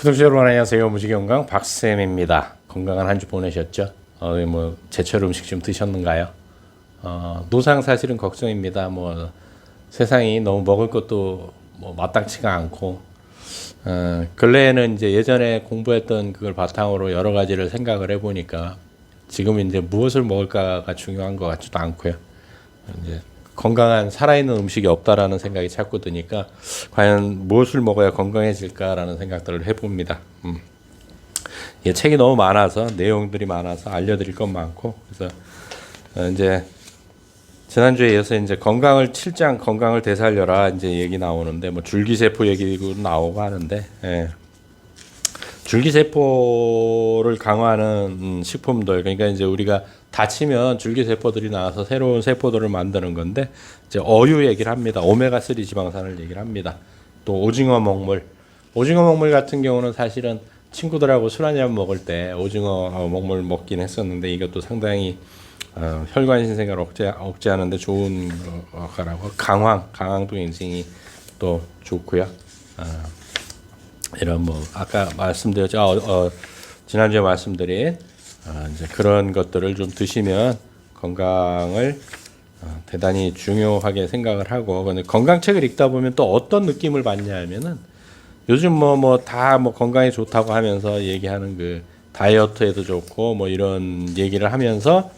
구독자 여러분 안녕하세요. 무지개건강 박쌤입니다. 건강한 한 주 보내셨죠? 제철 음식 좀 드셨는가요? 노상 사실은 걱정입니다. 세상이 너무 먹을 것도 마땅치가 않고 근래에는 이제 예전에 공부했던 그걸 바탕으로 여러 가지를 생각을 해보니까 지금 이제 무엇을 먹을까가 중요한 것 같지도 않고요. 이제 건강한 살아있는 음식이 없다라는 생각이 자꾸 드니까 과연 무엇을 먹어야 건강해질까라는 생각들을 해봅니다. 이게 책이 너무 많아서 내용들이 많아서 알려드릴 건 많고 그래서 이제 지난주에 이어서 이제 건강을 7장 건강을 되살려라 이제 얘기 나오는데 줄기세포 얘기도 나오고 하는데 줄기세포를 강화하는 식품들 그러니까 이제 우리가 다치면 줄기세포들이 나와서 새로운 세포들을 만드는 건데 이제 어유 얘기를 합니다. 오메가3 지방산을 얘기를 합니다. 또 오징어 먹물 같은 경우는 사실은 친구들하고 술 한잔 먹을 때 오징어 먹물 먹긴 했었는데 이것도 상당히 혈관 신생을 억제하는데 좋은 거라고 강황도 굉장히 또 좋고요. 이런 아까 말씀드렸죠. 지난주에 말씀드린 이제 그런 것들을 좀 드시면 건강을 대단히 중요하게 생각을 하고 근데 건강책을 읽다 보면 또 어떤 느낌을 받냐 하면은 요즘 다 건강에 좋다고 하면서 얘기하는 그 다이어트에도 좋고 이런 얘기를 하면서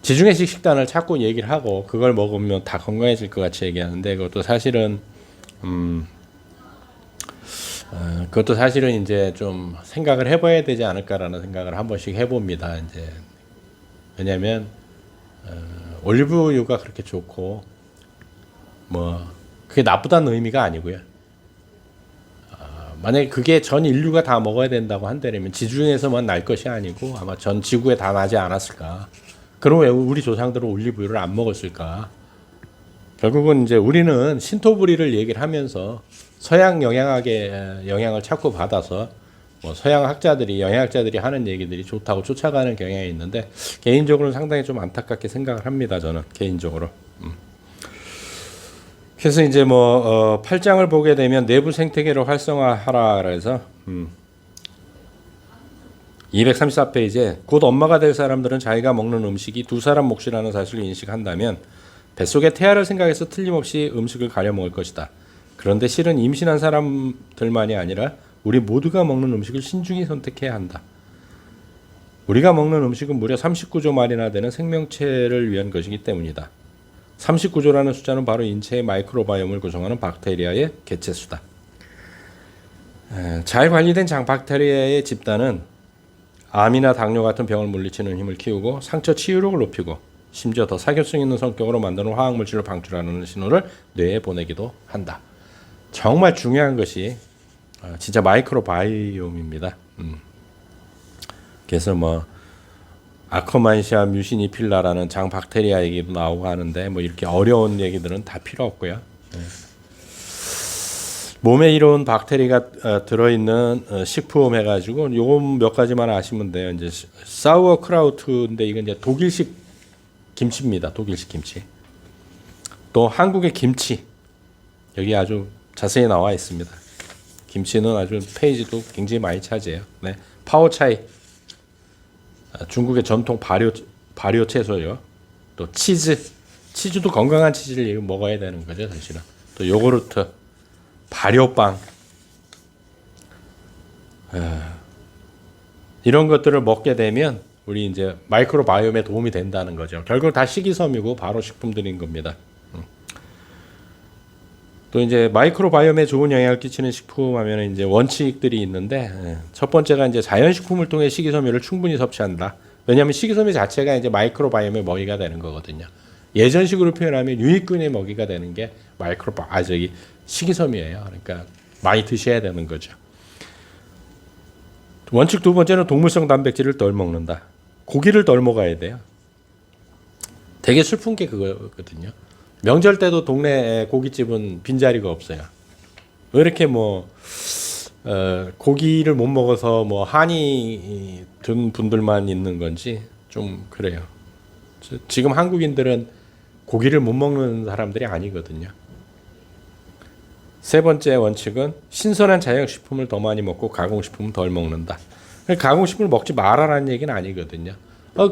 지중해식 식단을 자꾸 얘기를 하고 그걸 먹으면 다 건강해질 것 같이 얘기하는데 그것도 사실은 이제 좀 생각을 해봐야 되지 않을까라는 생각을 한 번씩 해봅니다. 이제 왜냐하면 올리브유가 그렇게 좋고 그게 나쁘다는 의미가 아니고요. 만약에 그게 전 인류가 다 먹어야 된다고 한다면 지중해에서만 날 것이 아니고 아마 전 지구에 다 나지 않았을까. 그럼 왜 우리 조상들은 올리브유를 안 먹었을까? 결국은 이제 우리는 신토부리를 얘기를 하면서 서양 영양학의 영향을 자꾸 받아서 서양 학자들이 영양학자들이 하는 얘기들이 좋다고 쫓아가는 경향이 있는데 개인적으로는 상당히 좀 안타깝게 생각을 합니다. 저는 개인적으로. 그래서 이제 8장을 보게 되면 내부 생태계를 활성화하라 그래서 234페이지에 곧 엄마가 될 사람들은 자기가 먹는 음식이 두 사람 몫이라는 사실을 인식한다면 뱃속의 태아를 생각해서 틀림없이 음식을 가려 먹을 것이다. 그런데 실은 임신한 사람들만이 아니라 우리 모두가 먹는 음식을 신중히 선택해야 한다. 우리가 먹는 음식은 무려 39조 마리나 되는 생명체를 위한 것이기 때문이다. 39조라는 숫자는 바로 인체의 마이크로바이옴을 구성하는 박테리아의 개체수다. 잘 관리된 장 박테리아의 집단은 암이나 당뇨 같은 병을 물리치는 힘을 키우고 상처 치유력을 높이고 심지어 더 사교성 있는 성격으로 만드는 화학물질을 방출하는 신호를 뇌에 보내기도 한다. 정말 중요한 것이 진짜 마이크로바이옴입니다. 그래서 아커만시아 뮤시니필라라는 장 박테리아 얘기도 나오고 하는데 이렇게 어려운 얘기들은 다 필요 없고요. 몸에 이로운 박테리아가 들어있는 식품 해가지고 요거 몇 가지만 아시면 돼요. 이제 사우어크라우트인데 이건 이제 독일식 김치입니다. 독일식 김치. 또 한국의 김치 여기 아주 자세히 나와 있습니다. 김치는 아주 페이지도 굉장히 많이 차지해요. 네. 파오차이 중국의 전통 발효 채소요. 또 치즈도 건강한 치즈를 먹어야 되는 거죠, 사실은. 또 요구르트, 발효빵 이런 것들을 먹게 되면 우리 이제 마이크로바이옴에 도움이 된다는 거죠. 결국 다 식이섬유고 바로 식품들인 겁니다. 또 이제 마이크로바이옴에 좋은 영향을 끼치는 식품 하면 이제 원칙들이 있는데 첫 번째가 이제 자연식품을 통해 식이섬유를 충분히 섭취한다. 왜냐하면 식이섬유 자체가 이제 마이크로바이옴의 먹이가 되는 거거든요. 예전식으로 표현하면 유익균의 먹이가 되는 게 식이섬유예요. 그러니까 많이 드셔야 되는 거죠. 원칙 두 번째는 동물성 단백질을 덜 먹는다. 고기를 덜 먹어야 돼요. 되게 슬픈 게 그거거든요. 명절 때도 동네 고깃집은 빈자리가 없어요. 왜 이렇게 고기를 못 먹어서 한이 든 분들만 있는 건지 좀 그래요. 지금 한국인들은 고기를 못 먹는 사람들이 아니거든요. 세 번째 원칙은 신선한 자연식품을 더 많이 먹고 가공식품은 덜 먹는다. 가공식품을 먹지 말아라는 얘기는 아니거든요.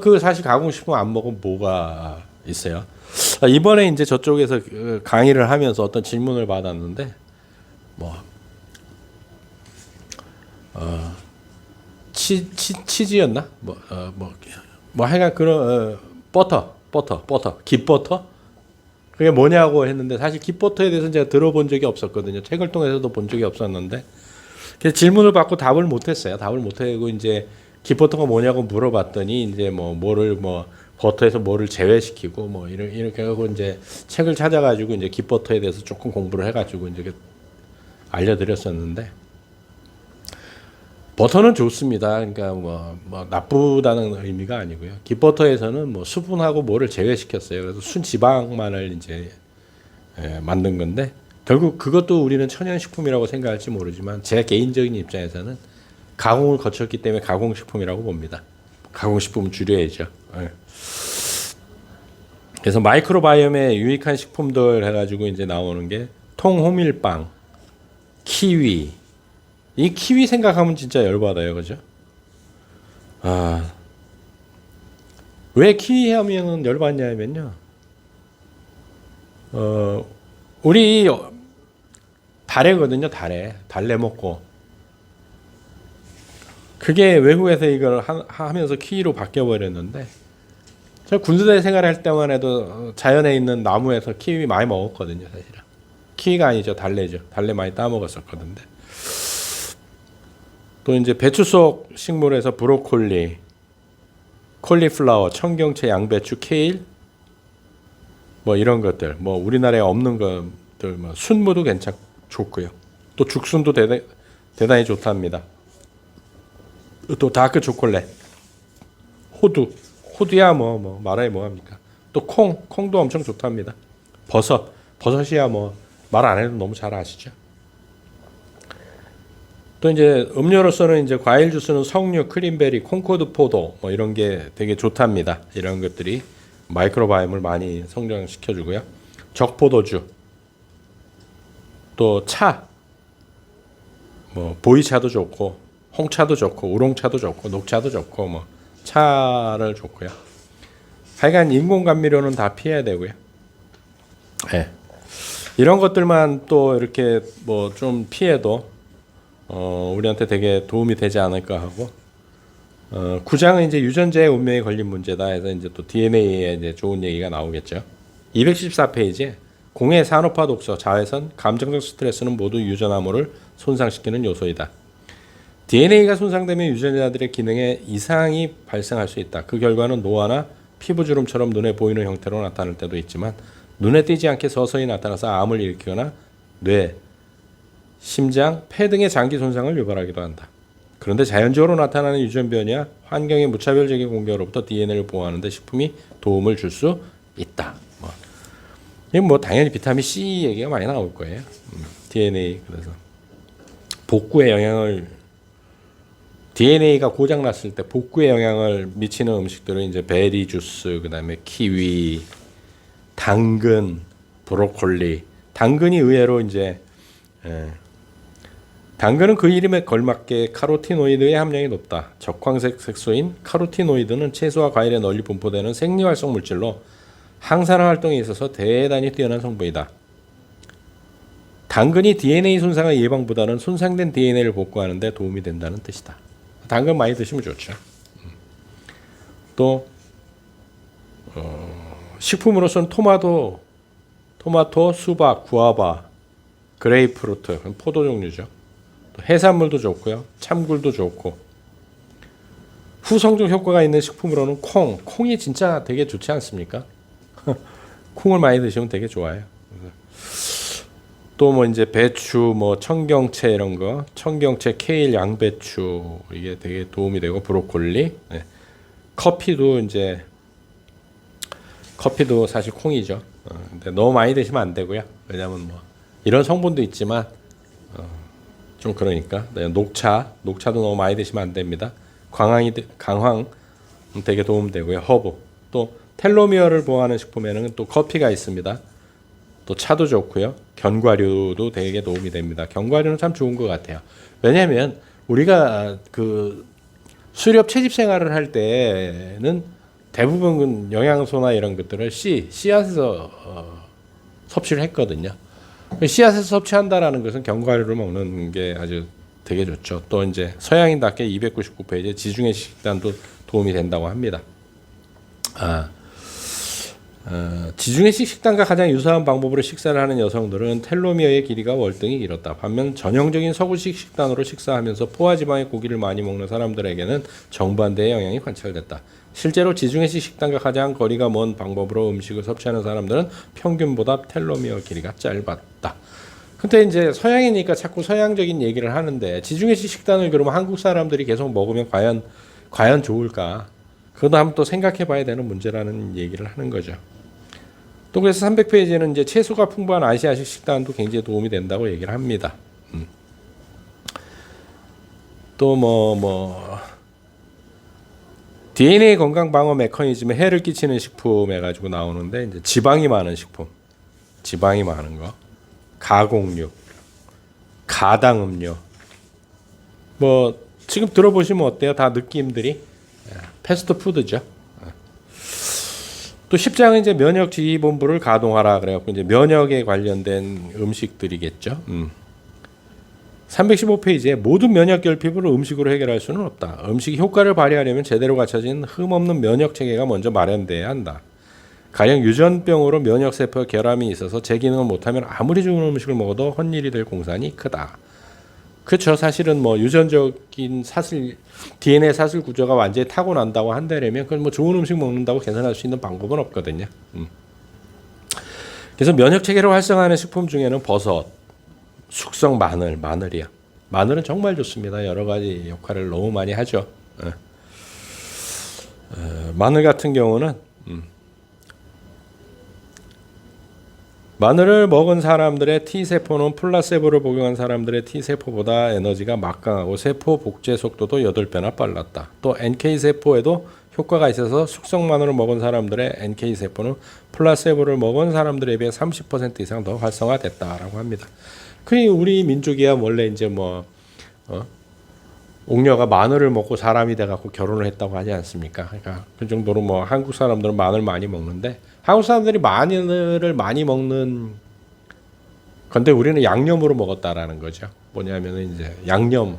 그 사실 가공식품 안 먹으면 뭐가 있어요? 이번에 이제 저쪽에서 강의를 하면서 어떤 질문을 받았는데 뭐 치즈였나? 뭐 하여간 그런 버터, 깃버터? 그게 뭐냐고 했는데 사실 깃버터에 대해서는 제가 들어본 적이 없었거든요. 책을 통해서도 본 적이 없었는데 그래서 질문을 받고 답을 못했어요. 답을 못하고 이제 깃버터가 뭐냐고 물어봤더니 이제 뭐를 버터에서 뭐를 제외시키고 뭐 이렇게 하고 이제 책을 찾아가지고 이제 깃버터에 대해서 조금 공부를 해가지고 이제 알려드렸었는데 버터는 좋습니다. 그러니까 뭐 나쁘다는 의미가 아니고요. 깃버터에서는 뭐 수분하고 뭐를 제외시켰어요. 그래서 순지방만을 이제 만든 건데 결국 그것도 우리는 천연식품이라고 생각할지 모르지만 제 개인적인 입장에서는 가공을 거쳤기 때문에 가공식품이라고 봅니다. 가공식품은 줄여야죠. 그래서 마이크로바이옴에 유익한 식품들 해가지고 이제 나오는 게 통호밀빵, 키위. 이 키위 생각하면 진짜 열받아요, 그죠? 왜 키위 하면은 열받냐면요. 우리 달래거든요, 달래 먹고. 그게 외국에서 이걸 하면서 키위로 바뀌어 버렸는데, 저 군부대 생활할 때만 해도 자연에 있는 나무에서 키위 많이 먹었거든요, 사실은. 키위가 아니죠, 달래죠. 달래 많이 따 먹었었거든요. 또 이제 배추 속 식물에서 브로콜리, 콜리플라워, 청경채, 양배추, 케일, 뭐 이런 것들, 뭐 우리나라에 없는 것들, 뭐 순무도 좋고요. 또 죽순도 대단히 좋답니다. 또 다크 초콜릿, 호두야 뭐 말아야 뭐합니까? 또 콩도 엄청 좋답니다. 버섯이야 뭐 말 안 해도 너무 잘 아시죠? 또 이제 음료로서는 이제 과일 주스는 석류, 크림베리, 콩코드 포도 뭐 이런 게 되게 좋답니다. 이런 것들이 마이크로바이옴을 많이 성장시켜 주고요. 적포도주, 또 차, 뭐 보이차도 좋고, 홍차도 좋고, 우롱차도 좋고, 녹차도 좋고, 뭐 차를 좋고요. 하여간 인공 감미료는 다 피해야 되고요. 네. 이런 것들만 또 이렇게 뭐 좀 피해도 우리한테 되게 도움이 되지 않을까 하고 9장은 이제 유전자의 운명에 걸린 문제다 해서 이제 또 DNA에 이제 좋은 얘기가 나오겠죠. 214페이지에 공해 산업화 독소, 자외선, 감정적 스트레스는 모두 유전암호를 손상시키는 요소이다. DNA가 손상되면 유전자들의 기능에 이상이 발생할 수 있다. 그 결과는 노화나 피부주름처럼 눈에 보이는 형태로 나타날 때도 있지만 눈에 띄지 않게 서서히 나타나서 암을 일으키거나 뇌, 심장, 폐 등의 장기 손상을 유발하기도 한다. 그런데 자연적으로 나타나는 유전 변이와 환경의 무차별적인 공격으로부터 DNA를 보호하는 데 식품이 도움을 줄 수 있다. 이건 뭐 당연히 비타민 C 얘기가 많이 나올 거예요. DNA 그래서 복구에 영향을 DNA가 고장 났을 때 복구에 영향을 미치는 음식들은 이제 베리 주스, 그다음에 키위, 당근, 브로콜리. 당근이 의외로 이제 당근은 그 이름에 걸맞게 카로티노이드의 함량이 높다. 적황색 색소인 카로티노이드는 채소와 과일에 널리 분포되는 생리활성 물질로 항산화 활동에 있어서 대단히 뛰어난 성분이다. 당근이 DNA 손상의 예방보다는 손상된 DNA를 복구하는 데 도움이 된다는 뜻이다. 당근 많이 드시면 좋죠. 또 식품으로서는 토마토, 수박, 구아바, 그레이프루트, 포도 종류죠. 또 해산물도 좋고요. 참굴도 좋고. 후성적 효과가 있는 식품으로는 콩이 진짜 되게 좋지 않습니까? 콩을 많이 드시면 되게 좋아요. 또 뭐 이제 배추, 뭐 청경채 이런 거, 청경채, 케일, 양배추 이게 되게 도움이 되고 브로콜리, 네. 커피도 사실 콩이죠. 근데 너무 많이 드시면 안 되고요. 왜냐하면 뭐 이런 성분도 있지만 좀 그러니까 네, 녹차도 너무 많이 드시면 안 됩니다. 강황 되게 도움되고요. 허브 또 텔로미어를 보호하는 식품에는 또 커피가 있습니다. 또 차도 좋고요. 견과류도 되게 도움이 됩니다. 견과류는 참 좋은 것 같아요. 왜냐하면 우리가 그 수렵 채집 생활을 할 때는 대부분 영양소나 이런 것들을 씨앗에서 섭취를 했거든요. 씨앗에서 섭취한다라는 것은 견과류를 먹는 게 아주 되게 좋죠. 또 이제 서양인답게 299페이지 지중해 식단도 도움이 된다고 합니다. 지중해식 식단과 가장 유사한 방법으로 식사를 하는 여성들은 텔로미어의 길이가 월등히 길었다. 반면 전형적인 서구식 식단으로 식사하면서 포화지방의 고기를 많이 먹는 사람들에게는 정반대의 영향이 관찰됐다. 실제로 지중해식 식단과 가장 거리가 먼 방법으로 음식을 섭취하는 사람들은 평균보다 텔로미어 길이가 짧았다. 근데 이제 서양이니까 자꾸 서양적인 얘기를 하는데 지중해식 식단을 그러면 한국 사람들이 계속 먹으면 과연 좋을까? 그것도 한번 또 생각해 봐야 되는 문제라는 얘기를 하는 거죠. 또 그래서 300페이지에는 이제 채소가 풍부한 아시아식 식단도 굉장히 도움이 된다고 얘기를 합니다. 또 DNA 건강 방어 메커니즘에 해를 끼치는 식품 해가지고 나오는데 이제 지방이 많은 식품, 지방이 많은 거, 가공육, 가당 음료, 뭐 지금 들어보시면 어때요? 다 느낌들이 패스트푸드죠. 또 10장은 이제 면역지휘본부를 가동하라 그래갖고 이제 면역에 관련된 음식들이겠죠. 315페이지에 모든 면역 결핍을 음식으로 해결할 수는 없다. 음식이 효과를 발휘하려면 제대로 갖춰진 흠없는 면역 체계가 먼저 마련돼야 한다. 가령 유전병으로 면역세포 결함이 있어서 제 기능을 못하면 아무리 좋은 음식을 먹어도 헛일이 될 공산이 크다. 그렇죠. 사실은 뭐 유전적인 사슬 DNA 사슬 구조가 완전히 타고난다고 한다면 그건 뭐 좋은 음식 먹는다고 개선할 수 있는 방법은 없거든요. 그래서 면역 체계를 활성화하는 식품 중에는 버섯, 숙성 마늘이야. 마늘은 정말 좋습니다. 여러 가지 역할을 너무 많이 하죠. 마늘 같은 경우는 마늘을 먹은 사람들의 T세포는 플라세보를 복용한 사람들의 T세포보다 에너지가 막강하고 세포 복제 속도도 8배나 빨랐다. 또 NK세포에도 효과가 있어서 숙성 마늘을 먹은 사람들의 NK세포는 플라세보를 먹은 사람들에 비해 30% 이상 더 활성화됐다라고 합니다. 우리 민족이야 원래 이제 옥녀가 마늘을 먹고 사람이 돼갖고 결혼을 했다고 하지 않습니까? 그러니까 그 정도로 뭐 한국 사람들은 마늘 많이 먹는데 한국 사람들이 마늘을 많이 먹는 건데 우리는 양념으로 먹었다라는 거죠. 뭐냐면은 이제 양념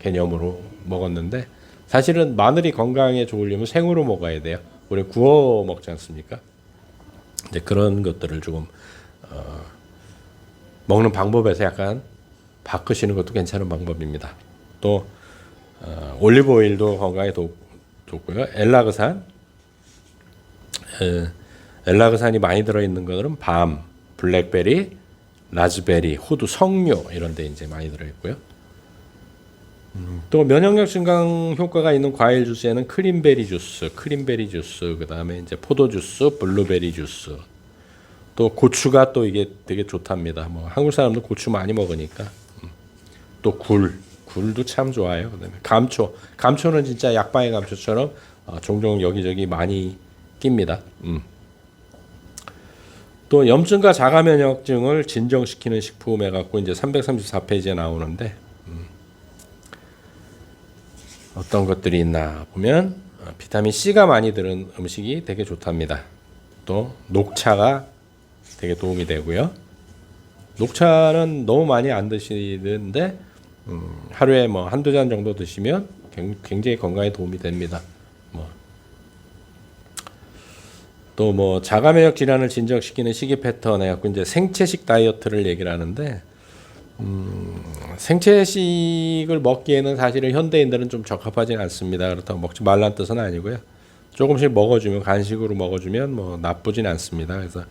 개념으로 먹었는데 사실은 마늘이 건강에 좋으려면 생으로 먹어야 돼요. 우리 구워 먹지 않습니까? 이제 그런 것들을 조금 먹는 방법에서 약간 바꾸시는 것도 괜찮은 방법입니다. 또 올리브 오일도 건강에 좋고요. 엘라그산이 많이 들어있는 것들은 밤, 블랙베리, 라즈베리, 호두, 석류 이런 데 이제 많이 들어있고요. 또 면역력 증강 효과가 있는 과일 주스에는 크림베리 주스, 그다음에 이제 포도 주스, 블루베리 주스. 또 고추가 또 이게 되게 좋답니다. 뭐 한국 사람도 고추 많이 먹으니까. 또 굴도 참 좋아요. 그다음에 감초는 진짜 약방의 감초처럼 종종 여기저기 많이 낍니다. 또 염증과 자가 면역증을 진정시키는 식품 해갖고 이제 334페이지에 나오는데 어떤 것들이 있나 보면 비타민 C가 많이 들은 음식이 되게 좋답니다. 또 녹차가 되게 도움이 되고요. 녹차는 너무 많이 안 드시는데 하루에 뭐 한두 잔 정도 드시면 굉장히 건강에 도움이 됩니다. 또 뭐 자가 면역 질환을 진정시키는 식이 패턴 해갖고 이제 생채식 다이어트를 얘기를 하는데 생채식을 먹기에는 사실은 현대인들은 좀 적합하지는 않습니다. 그렇다고 먹지 말란 뜻은 아니고요. 조금씩 먹어주면 간식으로 먹어주면 뭐 나쁘진 않습니다. 그래서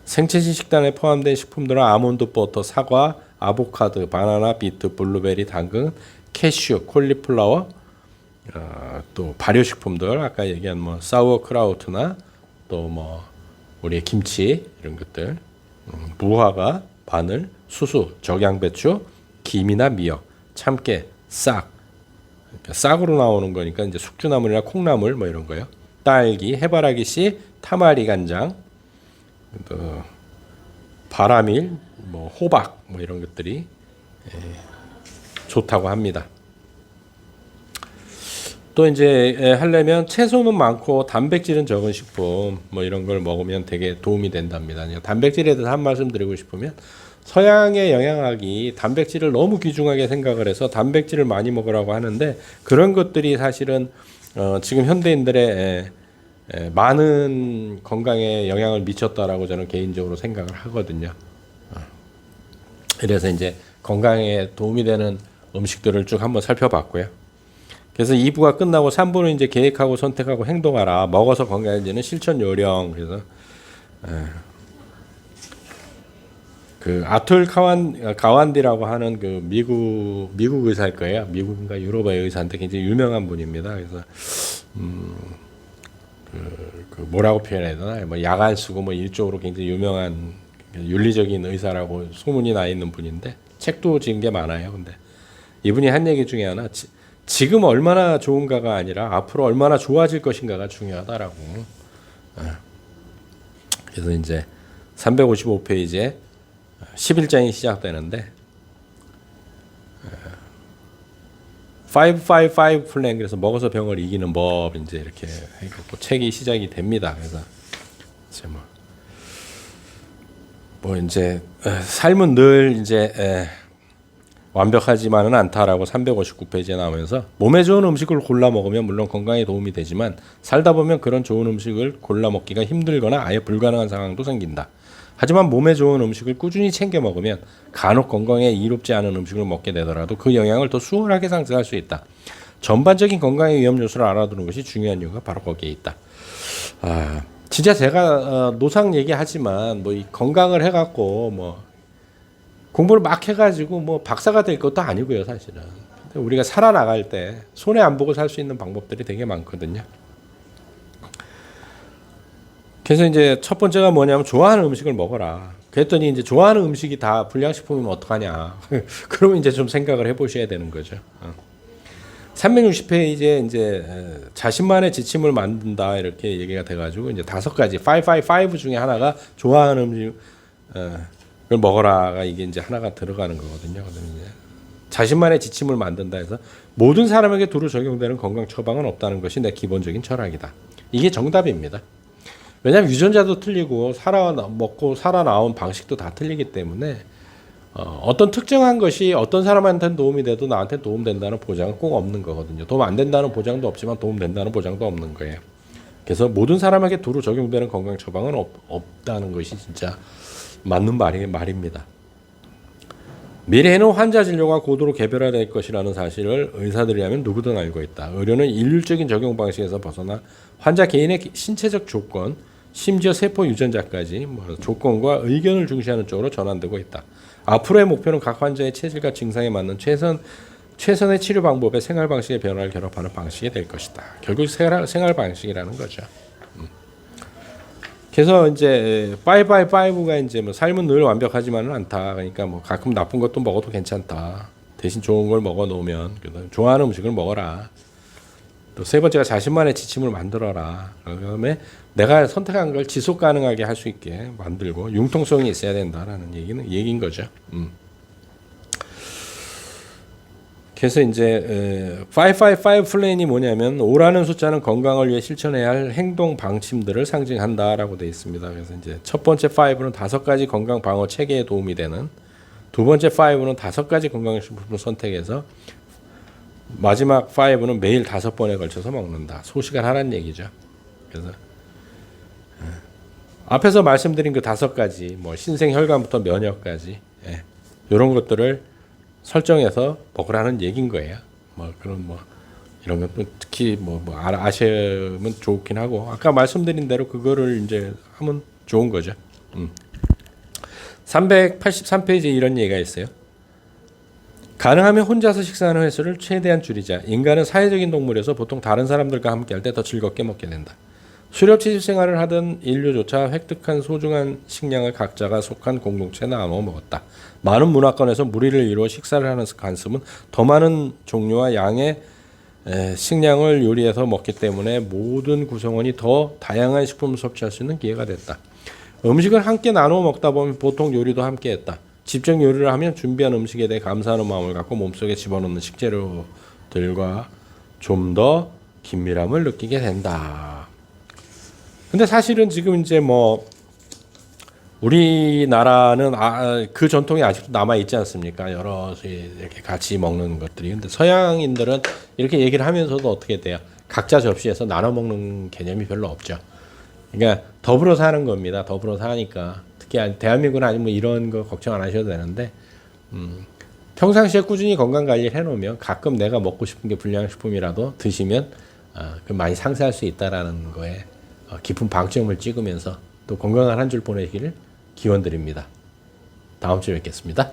생채식 식단에 포함된 식품들은 아몬드 버터, 사과, 아보카도, 바나나, 비트, 블루베리, 당근, 캐슈, 콜리플라워, 또 발효식품들 아까 얘기한 뭐 사우어크라우트나 또 뭐 우리의 김치 이런 것들, 무화과, 바늘, 수수, 적양배추, 김이나 미역, 참깨, 싹, 그러니까 싹으로 나오는 거니까 이제 숙주나물이나 콩나물 뭐 이런 거요. 딸기, 해바라기 씨, 타마리 간장, 또 바라밀, 뭐 호박, 뭐 이런 것들이 좋다고 합니다. 또 이제 하려면 채소는 많고 단백질은 적은 식품 뭐 이런 걸 먹으면 되게 도움이 된답니다. 단백질에 대해서 한 말씀 드리고 싶으면 서양의 영양학이 단백질을 너무 귀중하게 생각을 해서 단백질을 많이 먹으라고 하는데 그런 것들이 사실은 지금 현대인들의 많은 건강에 영향을 미쳤다라고 저는 개인적으로 생각을 하거든요. 그래서 이제 건강에 도움이 되는 음식들을 쭉 한번 살펴봤고요. 그래서 2부가 끝나고 3부는 이제 계획하고 선택하고 행동하라. 먹어서 건강해지는 실천 요령. 그래서 그 아툴 가완디라고 하는 그 미국 의사일 거예요. 미국인가 유럽의 의사인데 굉장히 유명한 분입니다. 그래서 그 뭐라고 표현해야 되나? 뭐 야간 쓰고 뭐 일적으로 굉장히 유명한 윤리적인 의사라고 소문이 나 있는 분인데 책도 지은 게 많아요. 근데 이분이 한 얘기 중에 하나 지금 얼마나 좋은가가 아니라 앞으로 얼마나 좋아질 것인가가 중요하다라고. 그래서 이제 355페이지에 11장이 시작되는데 555 플랜 그래서 먹어서 병을 이기는 법 이제 이렇게 해갖고 책이 시작이 됩니다. 그래서 이제 뭐 이제 삶은 늘 이제 완벽하지만은 않다라고 359페이지에 나오면서 몸에 좋은 음식을 골라 먹으면 물론 건강에 도움이 되지만 살다 보면 그런 좋은 음식을 골라 먹기가 힘들거나 아예 불가능한 상황도 생긴다. 하지만 몸에 좋은 음식을 꾸준히 챙겨 먹으면 간혹 건강에 이롭지 않은 음식을 먹게 되더라도 그 영향을 더 수월하게 상쇄할 수 있다. 전반적인 건강의 위험 요소를 알아두는 것이 중요한 이유가 바로 거기에 있다. 진짜 제가 노상 얘기하지만 뭐 이 건강을 해갖고 뭐 공부를 막 해가지고 뭐 박사가 될 것도 아니고요, 사실은. 우리가 살아나갈 때 손해 안 보고 살 수 있는 방법들이 되게 많거든요. 그래서 이제 첫 번째가 뭐냐면 좋아하는 음식을 먹어라. 그랬더니 이제 좋아하는 음식이 다 불량식품이면 어떡하냐. 그러면 이제 좀 생각을 해보셔야 되는 거죠. 360페이지에 이제 자신만의 지침을 만든다 이렇게 얘기가 돼가지고 이제 5가지 555 중에 하나가 좋아하는 음식을 먹어라가 이게 이제 하나가 들어가는 거거든요. 이제 자신만의 지침을 만든다 해서 모든 사람에게 두루 적용되는 건강 처방은 없다는 것이 내 기본적인 철학이다. 이게 정답입니다. 왜냐하면 유전자도 틀리고 먹고 살아나온 방식도 다 틀리기 때문에 어떤 특정한 것이 어떤 사람한테는 도움이 돼도 나한테 도움된다는 보장은 꼭 없는 거거든요. 도움 안 된다는 보장도 없지만 도움된다는 보장도 없는 거예요. 그래서 모든 사람에게 두루 적용되는 건강 처방은 없다는 것이 진짜 맞는 말입니다. 미래에는 환자 진료가 고도로 개별화될 것이라는 사실을 의사들이라면 누구든 알고 있다. 의료는 일률적인 적용 방식에서 벗어나 환자 개인의 신체적 조건, 심지어 세포 유전자까지 조건과 의견을 중시하는 쪽으로 전환되고 있다. 앞으로의 목표는 각 환자의 체질과 증상에 맞는 최선의 치료 방법의 생활 방식의 변화를 결합하는 방식이 될 것이다. 결국 생활 방식이라는 거죠. 그래서 이제 555가 이제 뭐 삶은 늘 완벽하지만은 않다. 그러니까 뭐 가끔 나쁜 것도 먹어도 괜찮다. 대신 좋은 걸 먹어 놓으면 좋아하는 음식을 먹어라. 또 세 번째가 자신만의 지침을 만들어라. 그다음에 내가 선택한 걸 지속 가능하게 할 수 있게 만들고 융통성이 있어야 된다라는 얘기인 거죠. 그래서 이제 555 플랜이 뭐냐면 5라는 숫자는 건강을 위해 실천해야 할 행동 방침들을 상징한다라고 되어 있습니다. 그래서 이제 첫 번째 5는 5가지 건강 방어 체계에 도움이 되는, 두 번째 5는 5가지 건강식품을 선택해서, 마지막 5는 매일 5번에 걸쳐서 먹는다. 소식을 하라는 얘기죠. 그래서 앞에서 말씀드린 그 5가지, 뭐 신생혈관부터 면역까지 이런 것들을 설정해서 먹으라는 얘기인 거예요. 뭐 그런 뭐 이런 것도 특히 뭐 아시면 좋긴 하고 아까 말씀드린 대로 그거를 이제 하면 좋은 거죠. 383페이지에 이런 얘기가 있어요. 가능하면 혼자서 식사하는 횟수를 최대한 줄이자. 인간은 사회적인 동물이어서 보통 다른 사람들과 함께할 때 더 즐겁게 먹게 된다. 수렵지 생활을 하던 인류조차 획득한 소중한 식량을 각자가 속한 공동체에 나눠 먹었다. 많은 문화권에서 무리를 이루어 식사를 하는 관습은 더 많은 종류와 양의 식량을 요리해서 먹기 때문에 모든 구성원이 더 다양한 식품을 섭취할 수 있는 기회가 됐다. 음식을 함께 나눠 먹다 보면 보통 요리도 함께 했다. 직접 요리를 하면 준비한 음식에 대해 감사하는 마음을 갖고 몸속에 집어넣는 식재료들과 좀 더 긴밀함을 느끼게 된다. 근데 사실은 지금 이제 뭐 우리나라는 그 전통이 아직도 남아 있지 않습니까? 여러 이렇게 같이 먹는 것들이. 근데 서양인들은 이렇게 얘기를 하면서도 어떻게 돼요? 각자 접시에서 나눠 먹는 개념이 별로 없죠. 그러니까 더불어 사는 겁니다. 더불어 사니까 특히 대한민국은 아직 뭐 이런 거 걱정 안 하셔도 되는데 평상시에 꾸준히 건강 관리를 해놓으면 가끔 내가 먹고 싶은 게 불량식품이라도 드시면 많이 상쇄할 수 있다라는 거에 깊은 방점을 찍으면서 또 건강한 한 줄 보내기를 기원드립니다. 다음 주에 뵙겠습니다.